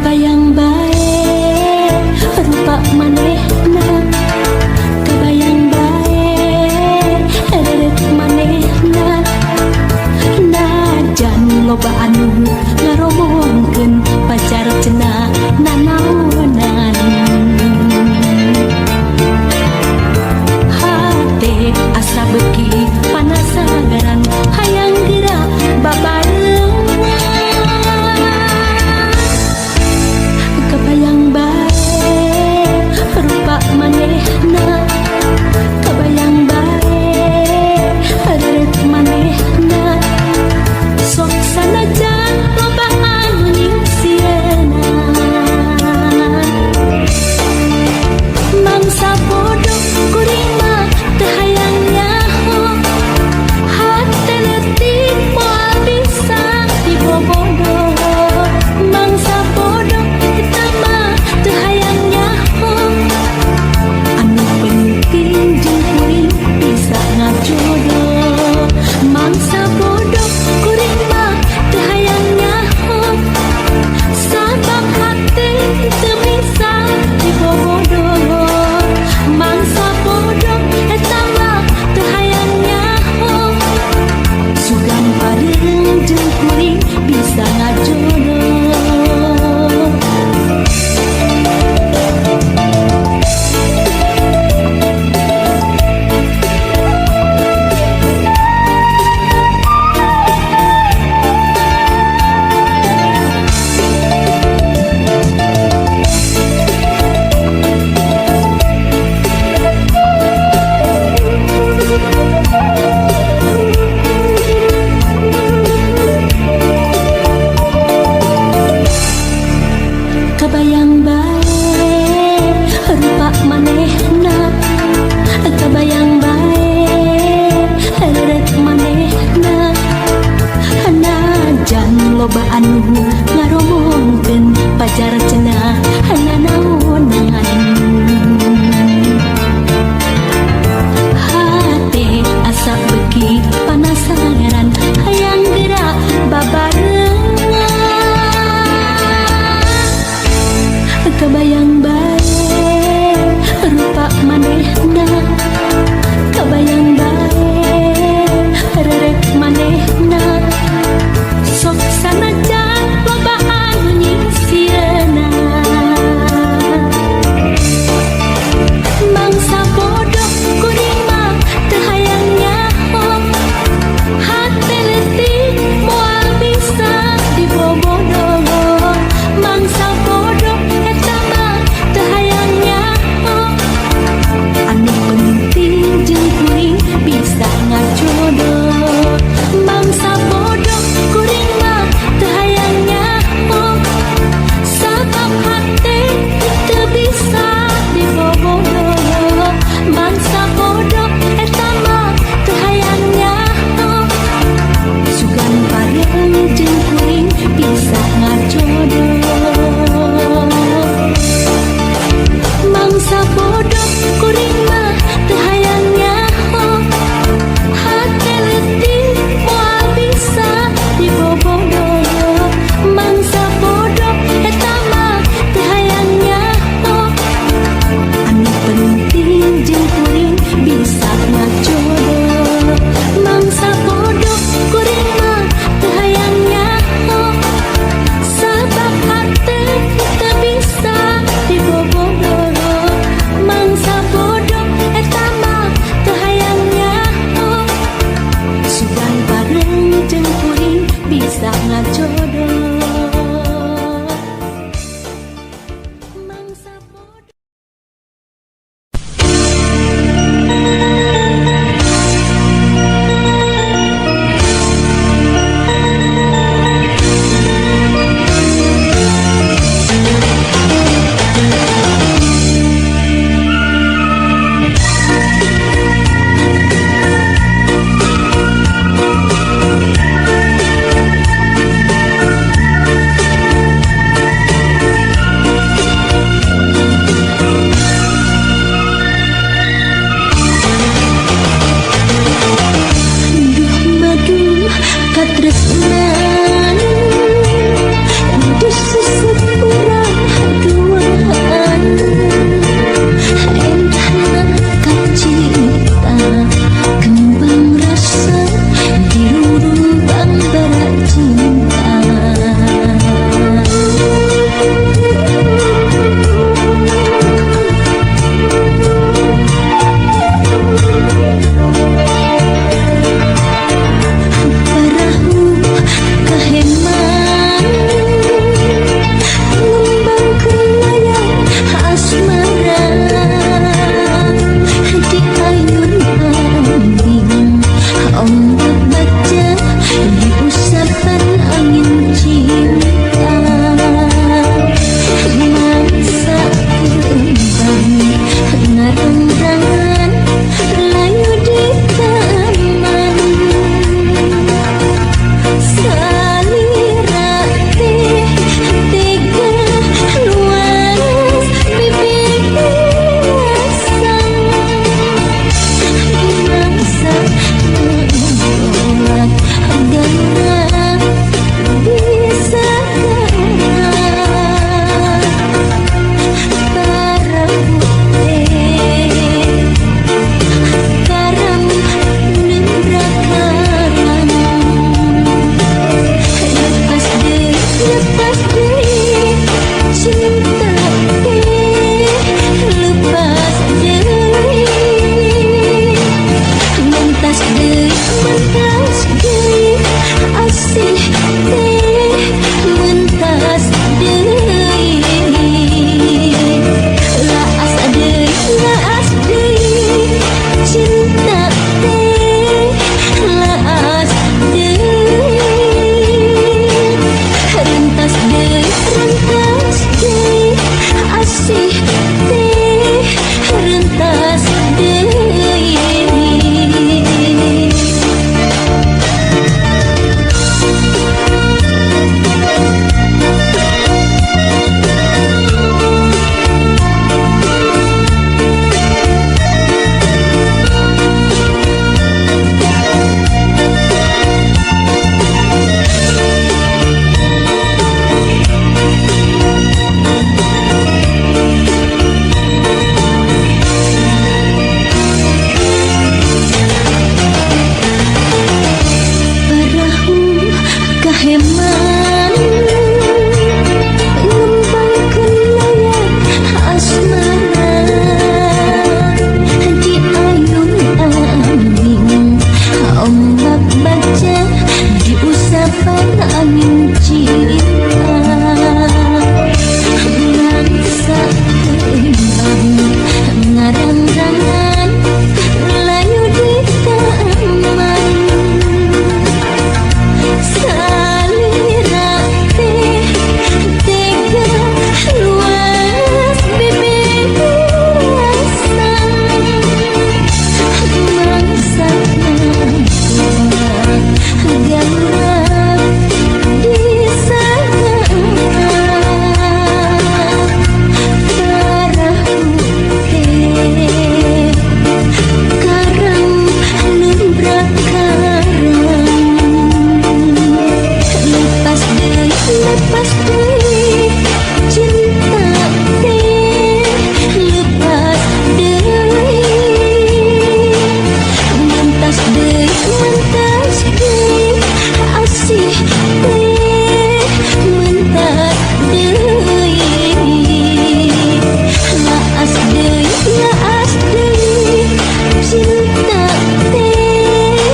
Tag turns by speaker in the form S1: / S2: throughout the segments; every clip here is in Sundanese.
S1: Kebayang bae rupa manehna, kebayang bae rerek manehna, najan loba anu ngaromongkeun pacar cenah nanaonan. Hate asa beuki panasagaran hayang geura babareungan. Kebayang bae rupa manehna, kebayang bae rerek manehna, sok sanajan loba anu ningsieuna. Mangsa bodoh kuring mah teu hayang nyaho, hate leutik moal bisa dibobodoh. Mangsa bodoh kita mah teu hayang nyaho, anu penting jeung kuring bisa ngajodoh. Mangsa bodoh kuring mah teu hayang nyaho, sabab hate teu bisa dibobodoh. Mangsa bodoh eta mah teu hayang nyaho, sugan pareung jeung kuring bisa ngajodoh. Kebayang bae rupa manehna, kebayang bae rerek manehna, najan loba anu ngaromongkeun pacar cenah nanaonan. Hate asa beuki panasagaran hayang geura babareungan. Kebayang bae rupa manehna, kebayang bae rerek manehna, sok sanajan loba anu ningsieuna. Mangsa bodoh kuring mah teu hayang nyaho, hate leutik moal bisa dibobodoh. Mangsa bodoh eta mah teu hayang nyaho, anu penting jeung kuring bisa ngajodoh. Mangsa bodoh kuring mah teu hayang nyaho, sabab hate teu bisa dibobodoh. Mangsa bodoh eta mah teu hayang nyaho, sugan pareung jeung kuring bisa ngajodoh. Mangsa bodoh kuring mah teu hayang nyaho, hate leutik moal bisa dibobodoh. Mangsa bodoh eta mah teu hayang nyaho, anu penting jeung kuring bisa ngajodoh. Mangsa bodoh kuring mah teu hayang nyaho, sabab hate teu bisa dibobodoh. Mangsa bodoh eta mah teu hayang nyaho, sugan pareung jeung kuring bisa ngajodoh. Mangsa bodoh. lepas deui cinta teh lepas deui mentas deui asih teh mentas deui laas deui cinta teh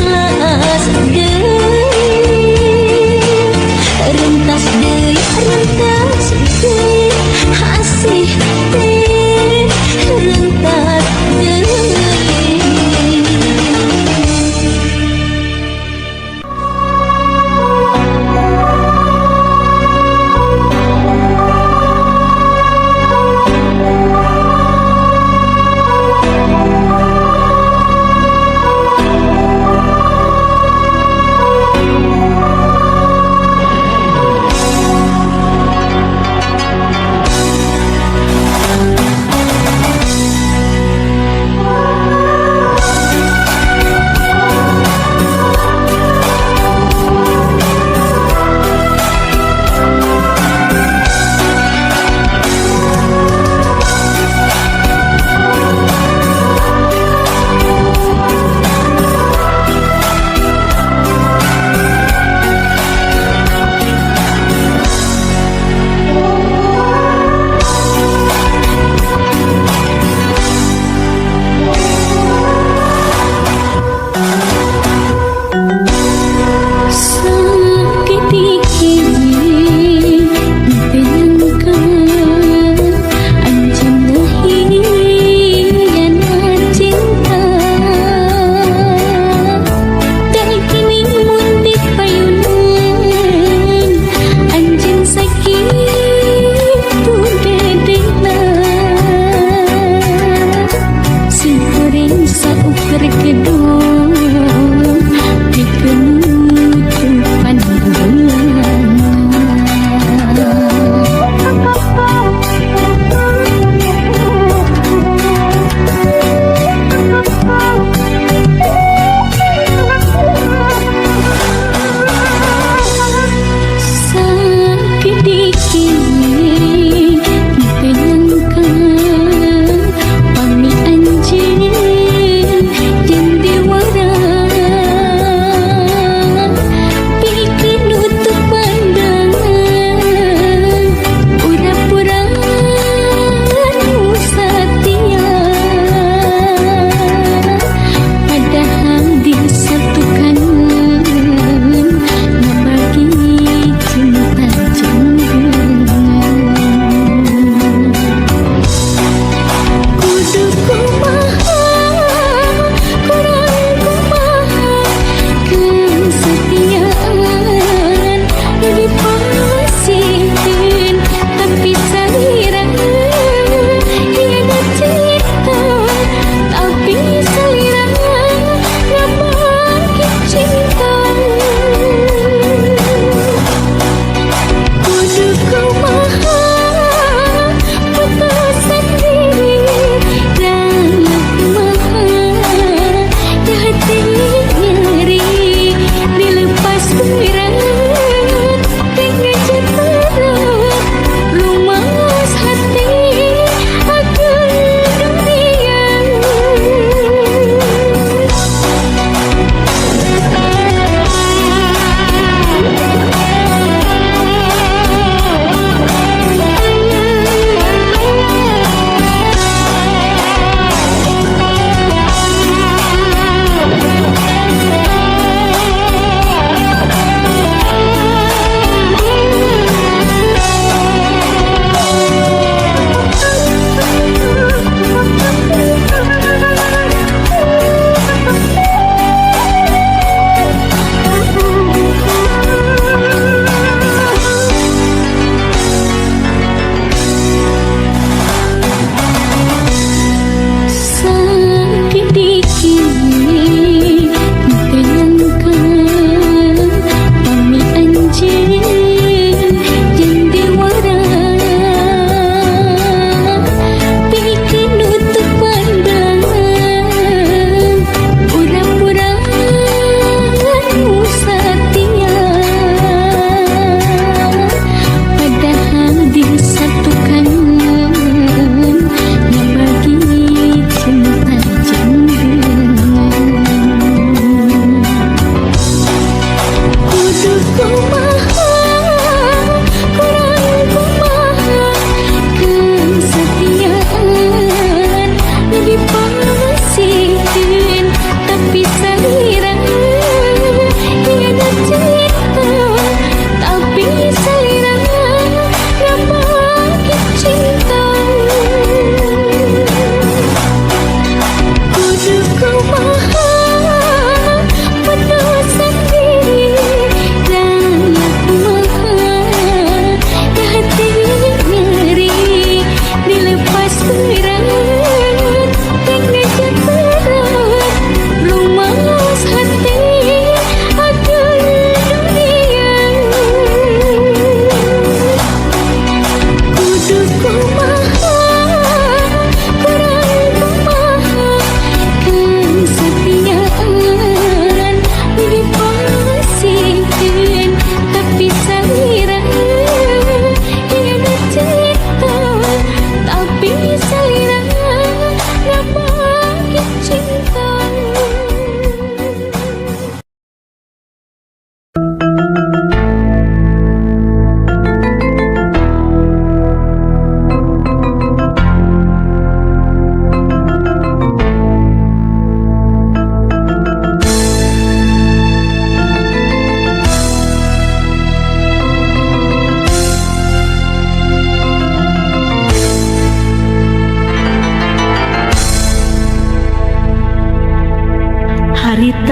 S1: laas deui rentas deui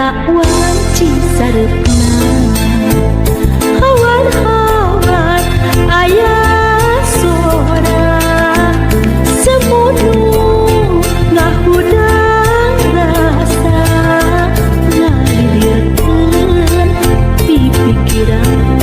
S1: tak wanci sarepna hawar-hawar ayah sora semunu ngahudang rasa ngalirkeun pipikiran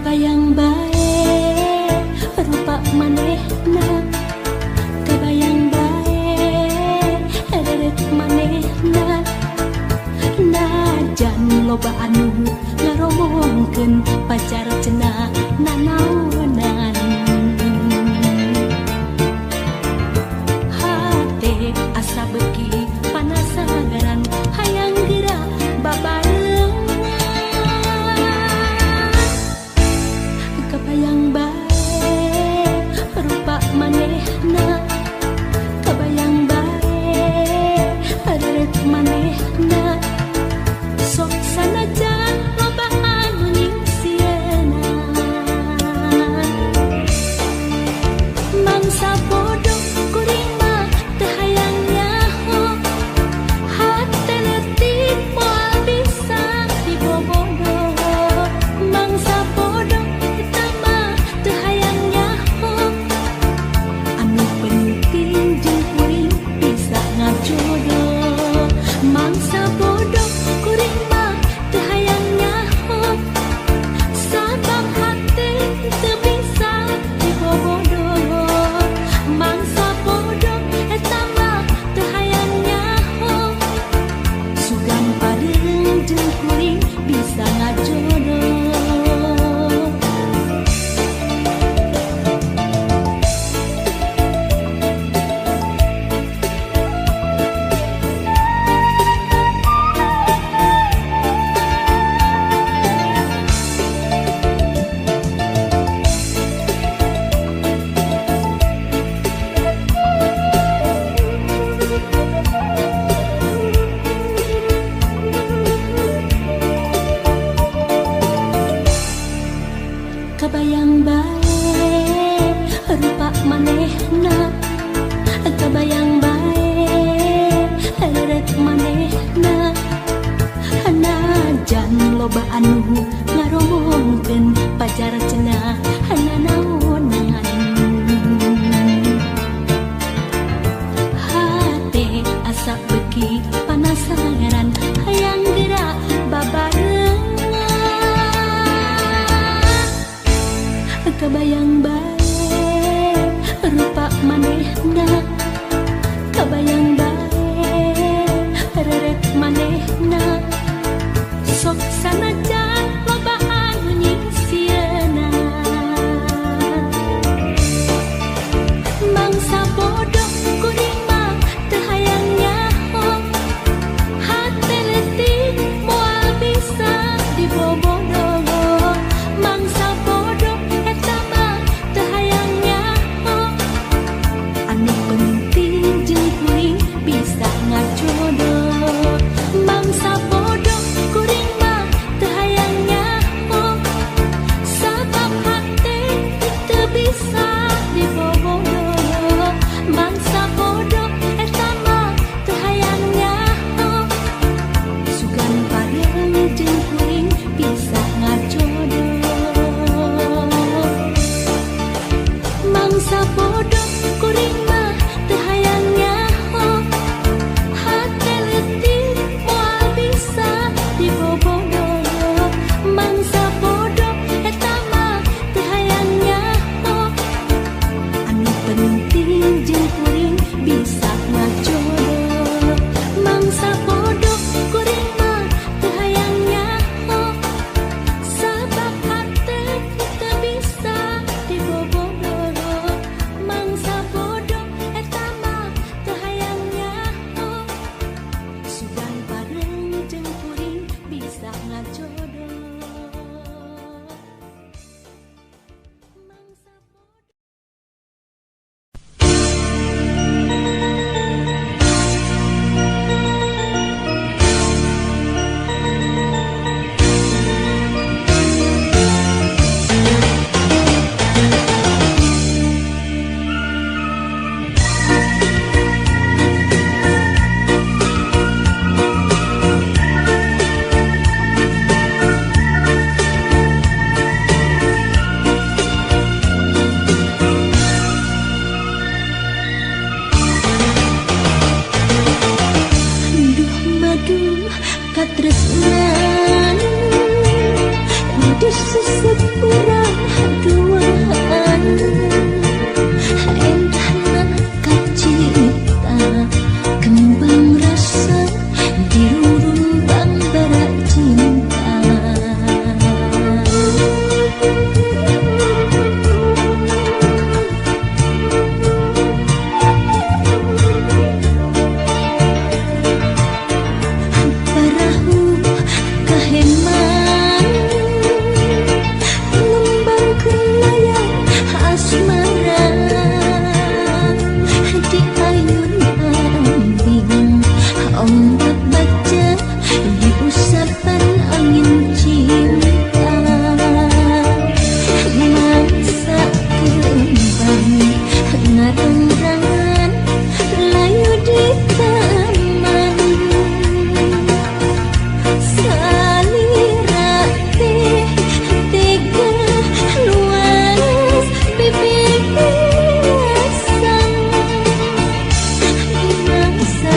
S1: Kebayang bae rupa manehna, kebayang bae reret manehna. Najan loba anu ngaromongkeun pacar cenah nanaonan. Hate asa beuki panasaran hayang geura babarengan. Kebayang bae rupa manehna, kebayang bae reret manehna. Sok sanajan loba anu nyingsieuna, mangsa bodoh kuring mah teu hayang nyaho. Hate leutik moal bisa dibobodoh, mangsa bodoh eta mah teu hayang nyaho. Anu penting jeung kuring bisa ngajodoh, mangsa bodoh kuring mah teu hayang nyaho. Sabab hati teu bisa dibobodoh, mangsa bodoh eta mah teu hayang nyaho. Sugan pareung jeung kuring bisa ngajodoh. Kebayang bae rupa manehna, kebayang bae reret manehna. Najan loba anu ngaromongkeun pacar cenah nanaonan. Hate asa beuki panasaran hayang geura babarengan. Kebayang bae rupa manehna, kebayang bae reret manehna. Sok sanajan loba anu nyingsieuna, mangsa bodoh kuring mah teu hayang nyaho. Hate leutik moal bisa dibobodoh, mangsa bodoh eta mah teu hayang nyaho. Anu penting jeung kuring bisa ngajodoh, mangsa bodoh kuring mah teu hayang nyaho. Sabab hati teu bisa dibobodoh, mangsa bodoh eta mah teu hayang nyaho. Sugan pareung jeung kuring bisa ngajodoh, mangsa bodoh kuring mah teu hayang nyaho. Hate leutik moal bisa dibobodoh, mangsa bodoh eta mah teu hayang nyaho. Anu penting jeung kuring bisa ngajodoh, mangsa bodoh kuring mah teu hayang nyaho. Sabab hati teu bisa dibobodoh, mangsa bodoh eta mah teu hayang nyaho. Sugan pareung jeung kuring bisa ngajodoh, mangsa bodoh. seseorang duaan enak kacita kembang rasa dirurun bang barak cinta perahu kaheman lembang kelayang asmara di ayun ambing ombak baca di usapan angin cinta mangsa kembang ngarang-rangan layu di taman salira teh tega luas bibir asam mangsa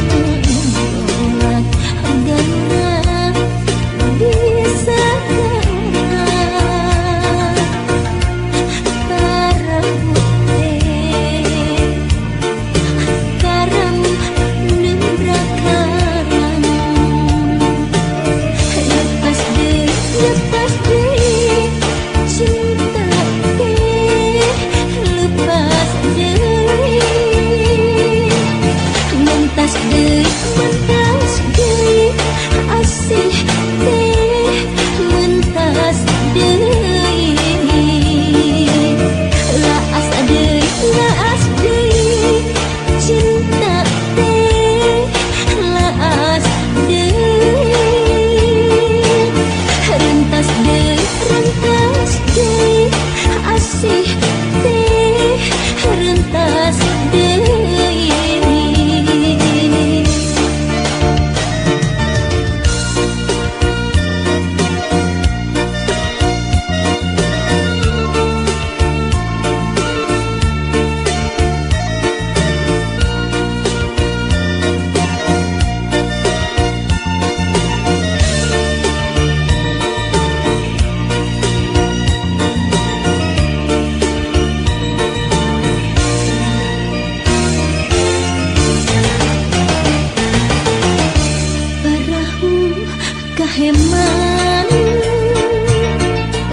S1: menolak gana bisa para putih karam nembra karam lepas deh cinta deh lepas deh mentas deh asih deh mentas deh laas deh cinta deh laas deh rentas deh asih deh rentas deh kaheman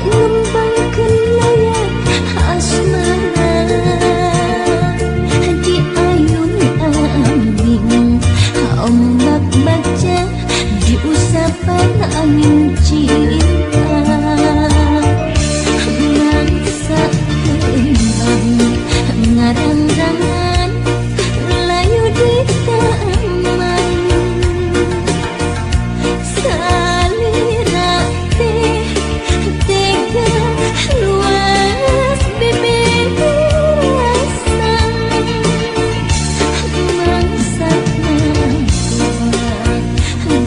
S1: ngembang kelayang asmara di ayun ambing ombak baca di usapan angin cinta mangsa kembang ngarang-rangan layu di taman salira teh tega luas bibir asam mangsa menolak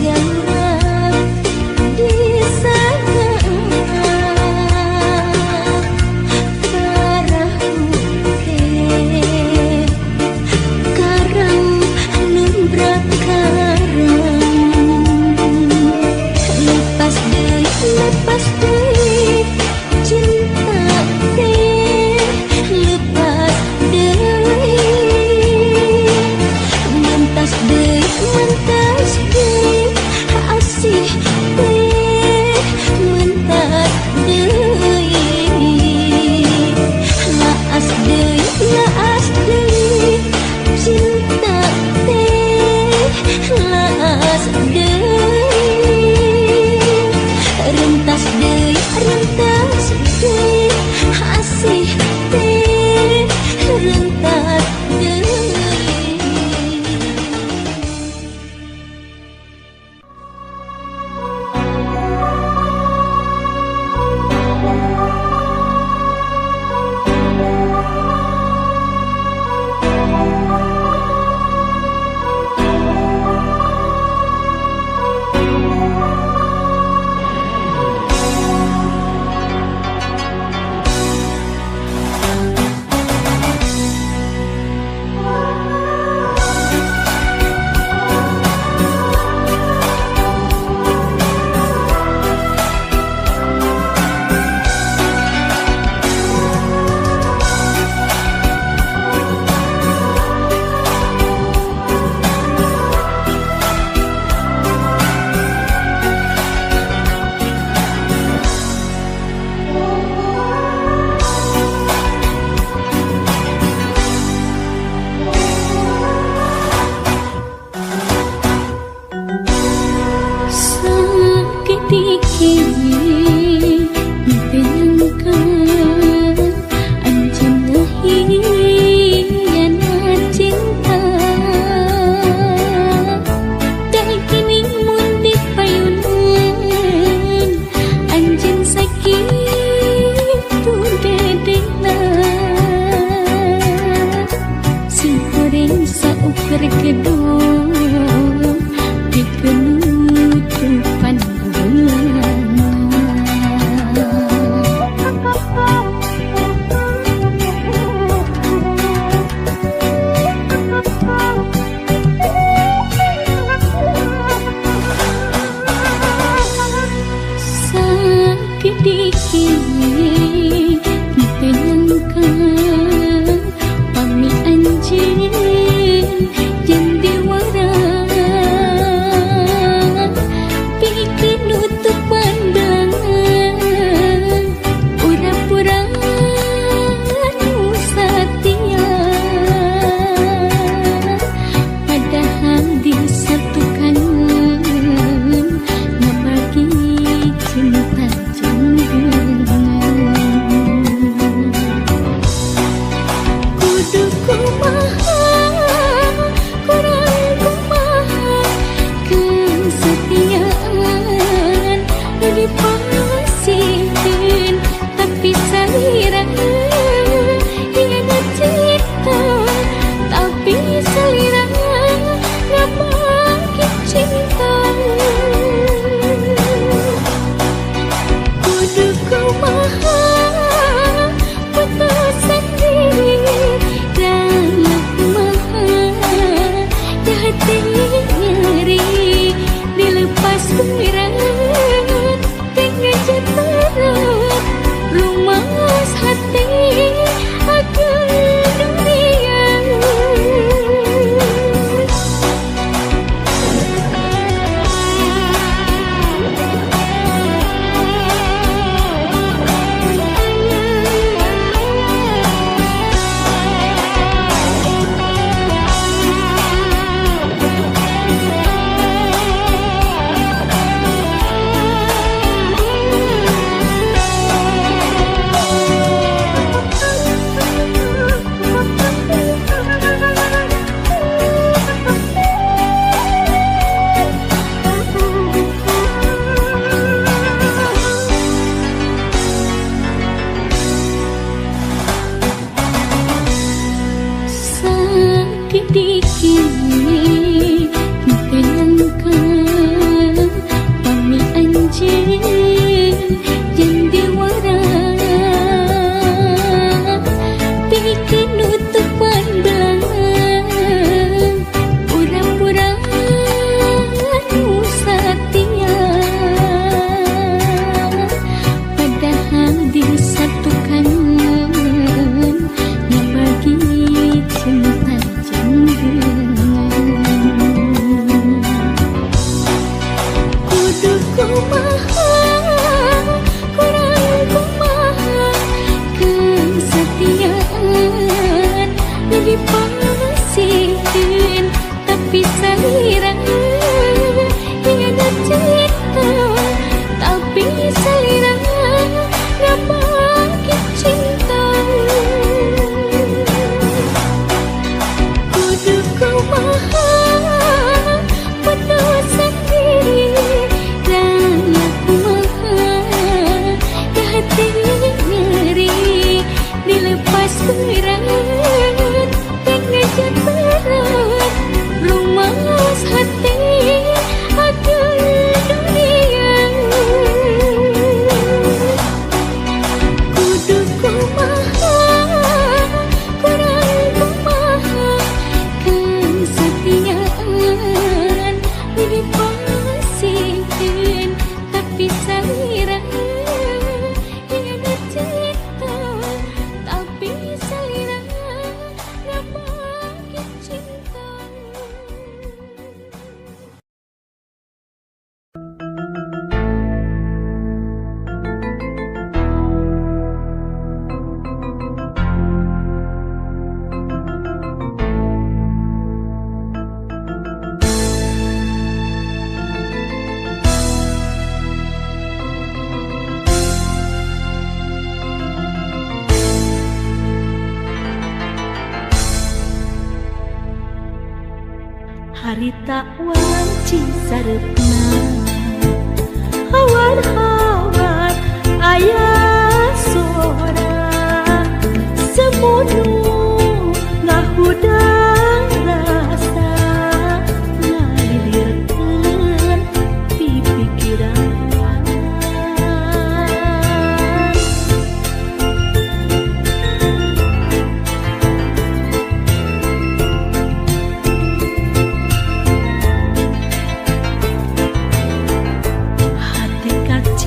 S1: garap di dipasihkeun tapi salira hianat cinta tapi salira ngapake cinta kudu kumaha putusan diri dan kumaha di hati nyeri dilepas berat dengan jatuh rumas hati akan dunia. Dikini tenangkan pami anjing yang diwara bikin nutupan belang urang-urang anu satia padahal disatukan bagi cinta kudu kumaha kurang kumaha kesetiaan dipasihkeun tapi salira hianat cinta tapi salira ngapake cinta kudu kumaha putusan diri dan kumaha di hati nyeri dilepas berat dengan jatuh rumas hati akan dunia. Kudu kumaha kurang kumaha kesetiaan dipasihkeun tapi salira hianat cinta tapi salira ngapake cinta. Harita wanci sarepna hawan-hawan aya sora semunu ngahudang rasa ngalirkeun pipikiran hati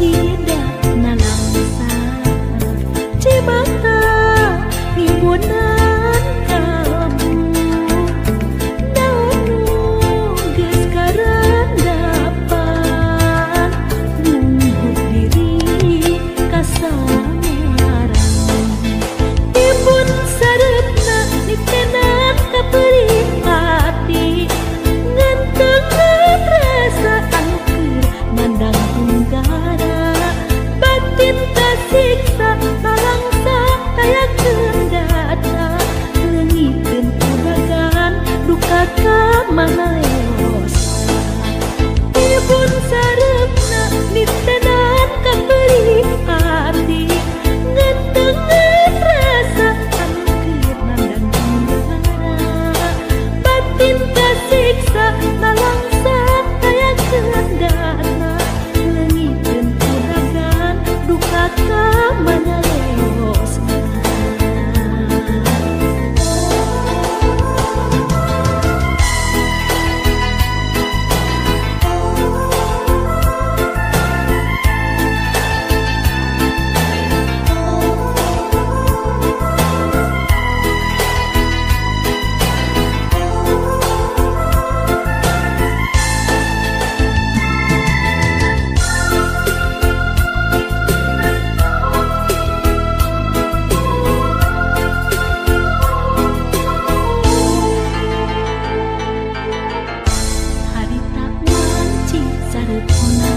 S1: hareupeuna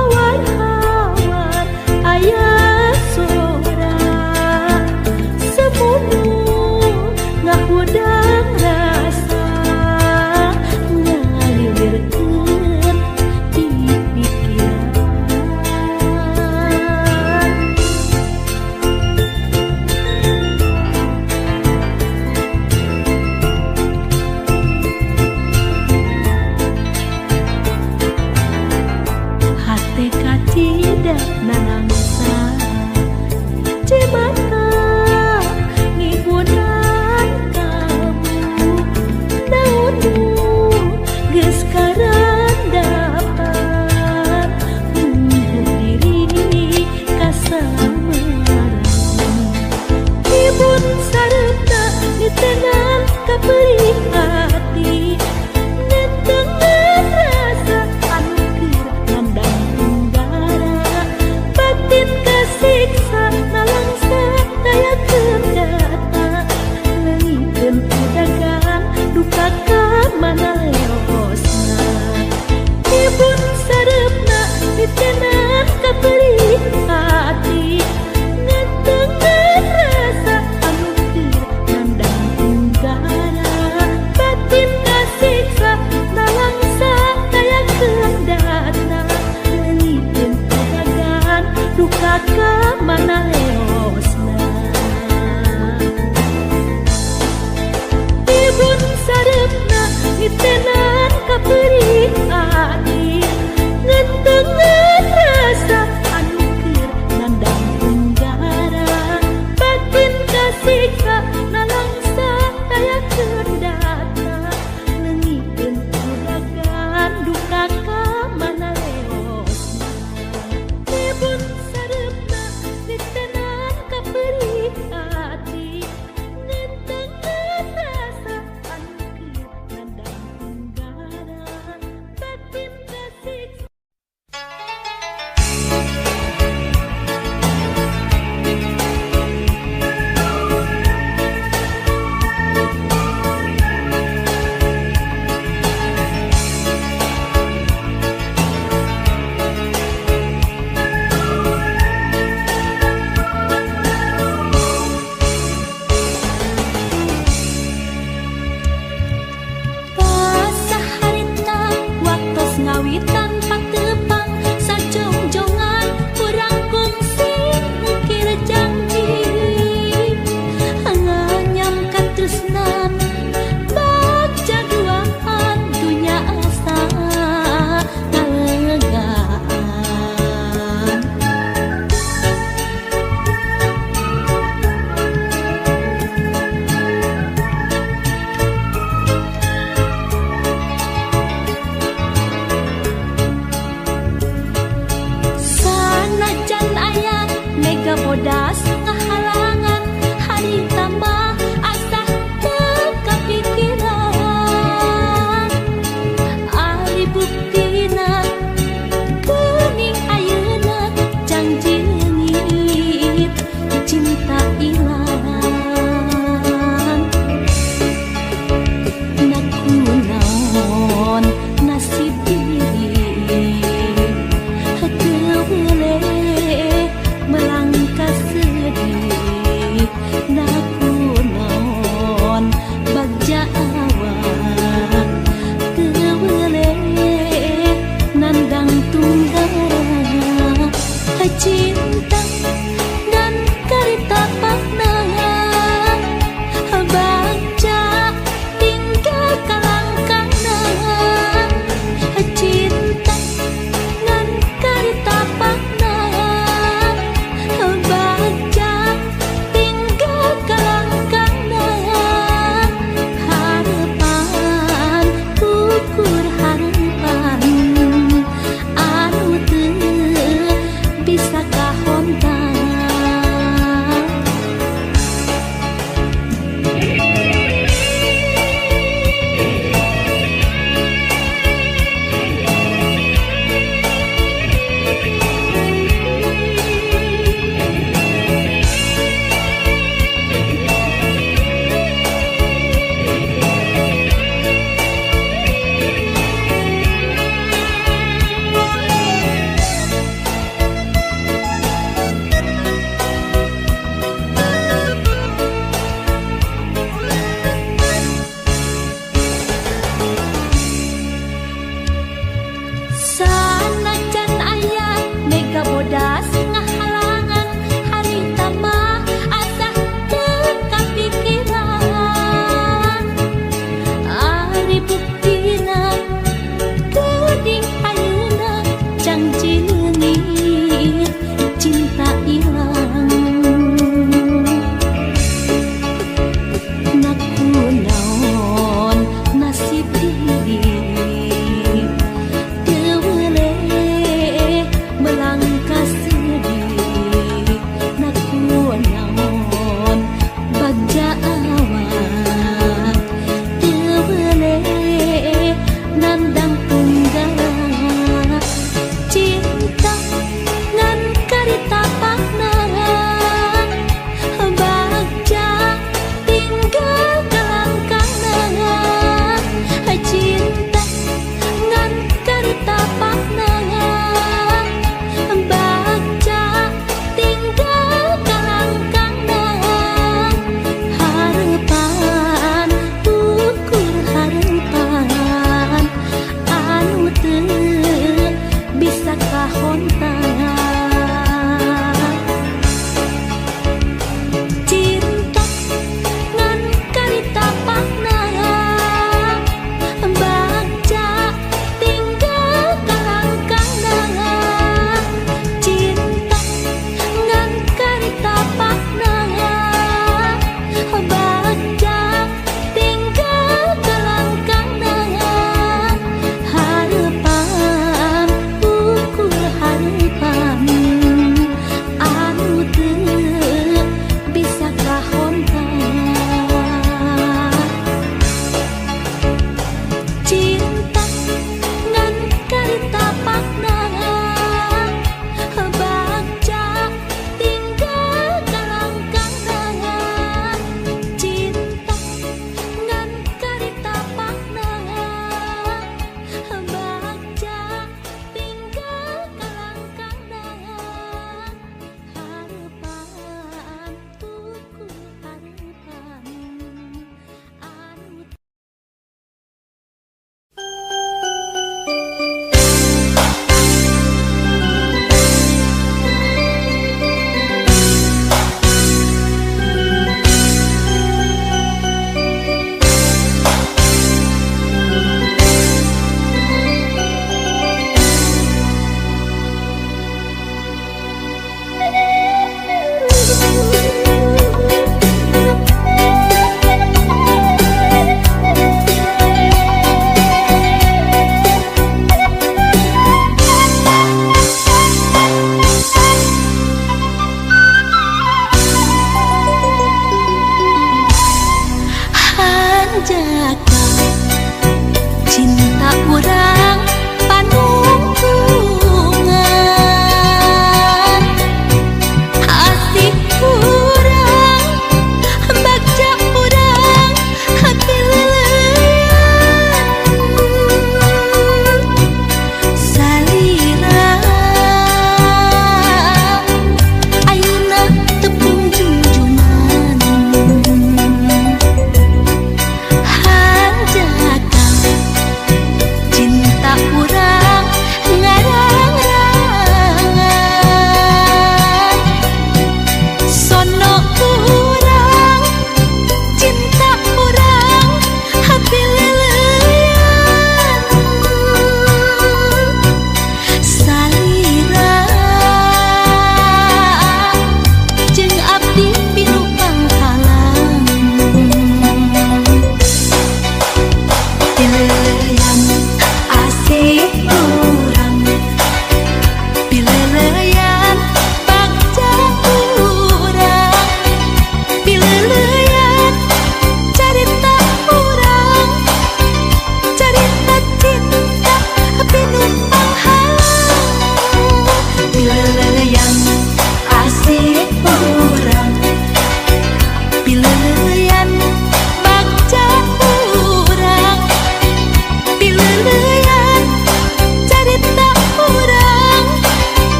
S1: awar-awar aya sora semudu ngahudang rasa ngalirkeun di pikiran hate katidak nanangsa cemata ngibunan kamu naunu geus karandapan untuk diri kasamaran ibun sarepna ditenang kapeuih hati ngentengan rasa anu keur ngandang tunggara batin kasiksa nalangsa daya kendata leungkeun udagan duka ka mana leosna ibun sarepna ditenang kapeuih hati ngentengan rasa anu keur ngandang tunggara batin kasiksa nalangsa daya kendata leungkeun udagan duka ka mana leosna ibun sarepna ditenang kapeuih hati ngentengan rasa anu keur ngandang tunggara batin kasiksa nalangsa daya kendata leungkeun udagan duka ka mana leosna ibun sarepna ditenang kapeuih hati ngentengan rasa anu keur ngandang tunggara batin kasiksa Pas saharita waktos ngawitan pateuh